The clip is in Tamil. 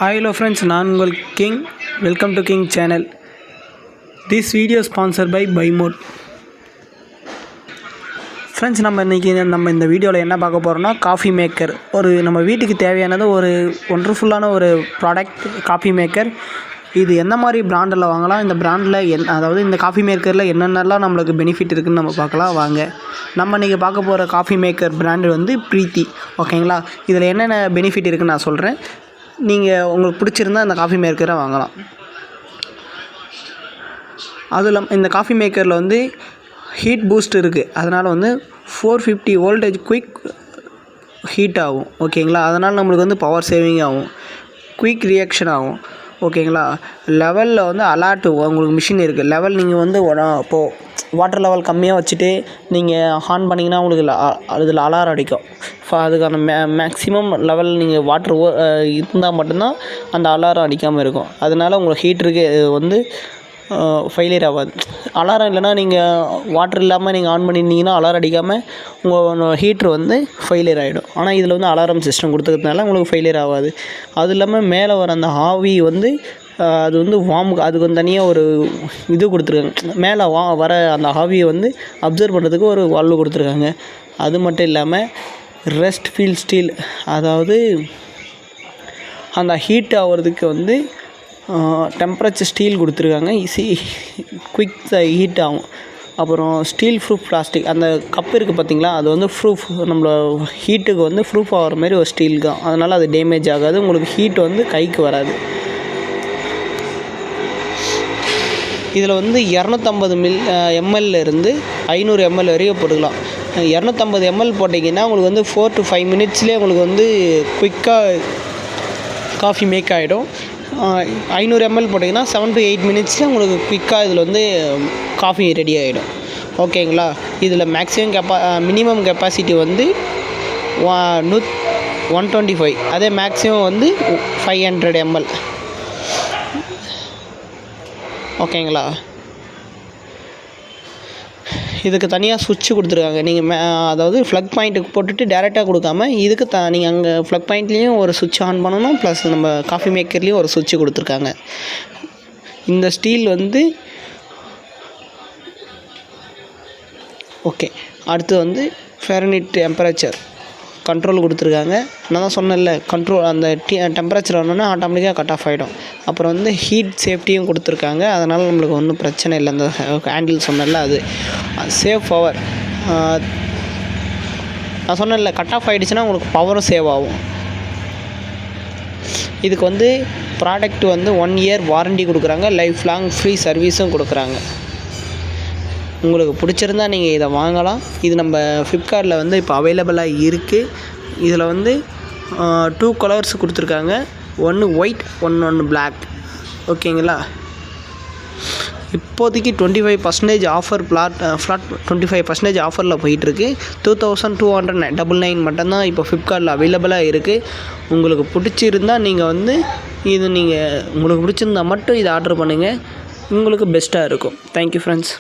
Hi hello friends, நான் உங்கள் king. Welcome to king channel. This video sponsored by Buymode. Friends, நம்ம இந்த வீடியோவில் என்ன பார்க்க போகிறோம்னா காஃபி மேக்கர். நம்ம வீட்டுக்கு தேவையானது ஒரு ஒண்டர்ஃபுல்லான ஒரு ப்ராடக்ட் காஃபி மேக்கர். இது எந்த மாதிரி பிராண்டில் வாங்கலாம், இந்த பிராண்டில் அதாவது இந்த காஃபி மேக்கரில் என்னென்னலாம் நம்மளுக்கு பெனிஃபிட் இருக்குதுன்னு நம்ம பார்க்கலாம் வாங்க. நம்ம இன்றைக்கி பார்க்க போகிற காஃபி மேக்கர் பிராண்டு வந்து ப்ரீத்தி. ஓகேங்களா? இதில் என்னென்ன பெனிஃபிட் இருக்குதுன்னு நான் சொல்கிறேன். நீங்கள் உங்களுக்கு பிடிச்சிருந்தால் இந்த காஃபி மேக்கரை வாங்கலாம். அதுவும் இல்லாமல் இந்த காஃபி மேக்கரில் வந்து ஹீட் பூஸ்ட் இருக்குது. அதனால் வந்து 450 வோல்டேஜ் குயிக் ஹீட் ஆகும். ஓகேங்களா? அதனால் நம்மளுக்கு வந்து பவர் சேவிங் ஆகும், குயிக் ரியாக்ஷன் ஆகும். ஓகேங்களா? லெவலில் வந்து அலர்ட் உங்களுக்கு மிஷின் இருக்குது. லெவல் நீங்கள் வந்து இப்போது வாட்டர் லெவல் கம்மியாக வச்சுட்டு நீங்கள் ஆன் பண்ணிங்கன்னா உங்களுக்கு அதில் அலாரம் அடிக்கும். அதுக்கான மேக்ஸிமம் லெவல் நீங்கள் வாட்டர் இருந்தால் மட்டும்தான் அந்த அலாரம் அடிக்காமல் இருக்கும். அதனால் உங்களுக்கு ஹீட்டருக்கு வந்து ஃபெயிலியர் ஆகாது. அலாரம் இல்லைனா நீங்கள் வாட்டர் இல்லாமல் நீங்கள் ஆன் பண்ணியிருந்தீங்கன்னா அலாரம் அடிக்காமல் உங்கள் ஹீட்ரு வந்து ஃபெயிலியர் ஆகிடும். ஆனால் இதில் வந்து அலாரம் சிஸ்டம் கொடுத்ததுனால உங்களுக்கு ஃபெயிலியர் ஆகாது. அது இல்லாமல் மேலே வர அந்த ஆவி வந்து அது வந்து அதுக்கு வந்து தனியாக ஒரு இது கொடுத்துருக்காங்க. மேலே வர அந்த ஆவியை வந்து அப்சர்வ் பண்ணுறதுக்கு ஒரு வால்வு கொடுத்துருக்காங்க. அது மட்டும் இல்லாமல் ரெஸ்ட் ஃபீல் ஸ்டீல், அதாவது அந்த ஹீட் ஆகிறதுக்கு வந்து டெம்பரேச்சர் ஸ்டீல் கொடுத்துருக்காங்க. குயிக் ஹீட் ஆகும். அப்புறம் ஸ்டீல் ப்ரூஃப் பிளாஸ்டிக், அந்த கப் இருக்குது பார்த்திங்களா, அது வந்து ப்ரூஃப் நம்மளை ஹீட்டுக்கு வந்து ப்ரூஃப் ஆகிற மாதிரி ஒரு ஸ்டீல் தான். அதனால் அது டேமேஜ் ஆகாது, உங்களுக்கு ஹீட் வந்து கைக்கு வராது. இதில் வந்து 250 ml இருந்து 500 ml வரைக்கும் போட்டுக்கலாம். 250 ml போட்டிங்கன்னா உங்களுக்கு வந்து 4 to 5 minutesலேயே உங்களுக்கு வந்து குயிக்காக காஃபி மேக் ஆகிடும். 500 ml போட்டிங்கன்னா 7 to 8 minutesலேயே உங்களுக்கு குயிக்காக இதில் வந்து காஃபி ரெடி ஆகிடும். ஓகேங்களா? இதில் மினிமம் கெப்பாசிட்டி வந்து 125, அதே மேக்ஸிமம் வந்து 500 ml. ஓகேங்களா? இதுக்கு தனியாக சுவிட்சு கொடுத்துருக்காங்க. நீங்கள் அதாவது ஃப்ளக் பாயிண்ட்டுக்கு போட்டுட்டு டேரெக்டாக கொடுக்காம இதுக்கு நீங்கள் அங்கே ஃப்ளக் பாயிண்ட்லேயும் ஒரு சுவிட்ச் ஆன் பண்ணணும், ப்ளஸ் நம்ம காஃபி மேக்கர்லேயும் ஒரு சுவிட்சு கொடுத்துருக்காங்க. இந்த ஸ்டீல் வந்து ஓகே. அடுத்து வந்து ஃபாரன்ஹீட் டெம்பரேச்சர் கண்ட்ரோல் கொடுத்துருக்காங்க. நான் தான் சொன்னேன்ல, கண்ட்ரோல் அந்த டெம்பரேச்சர் வரணுன்னா ஆட்டோமேட்டிக்காக கட் ஆஃப் ஆகிடும். அப்புறம் வந்து ஹீட் சேஃப்டியும் கொடுத்துருக்காங்க. அதனால் நம்மளுக்கு ஒன்றும் பிரச்சனை இல்லை. அந்த ஹேண்டில் சொன்னேன்ல, அது சேவ் பவர். நான் சொன்னேன்ல, கட் ஆஃப் ஆகிடுச்சுன்னா உங்களுக்கு பவரும் சேவ் ஆகும். இதுக்கு வந்து ப்ராடக்ட் வந்து 1 year வாரண்டி கொடுக்குறாங்க, லைஃப் லாங் ஃப்ரீ சர்வீஸும் கொடுக்குறாங்க. உங்களுக்கு பிடிச்சிருந்தா நீங்கள் இதை வாங்கலாம். இது நம்ம ஃப்ளிப்கார்ட்டில் வந்து இப்போ அவைலபிளாக இருக்குது. இதில் வந்து 2 கலர்ஸ் கொடுத்துருக்காங்க. ஒன்று ஒயிட், ஒன்று பிளாக். ஓகேங்களா? இப்போதைக்கு 25% ஆஃபர் ஃப்ளாட் 25% ஆஃபரில் போயிட்டுருக்கு. 2299 மட்டும்தான் இப்போ ஃப்ளிப்கார்ட்டில் அவைலபிளாக இருக்குது. உங்களுக்கு பிடிச்சிருந்தால் நீங்கள் வந்து உங்களுக்கு பிடிச்சிருந்தா மட்டும் இதை ஆர்டர் பண்ணுங்கள். உங்களுக்கு பெஸ்ட்டாக இருக்கும். Thank you friends.